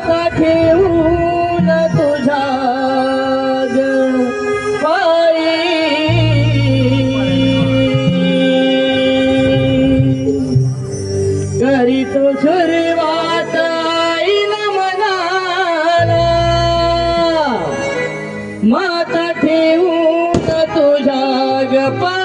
माता ठेवून तुझ्या पायी करीतो सुरुवात आईला मनाला माता ठेवून तुझ्या पायी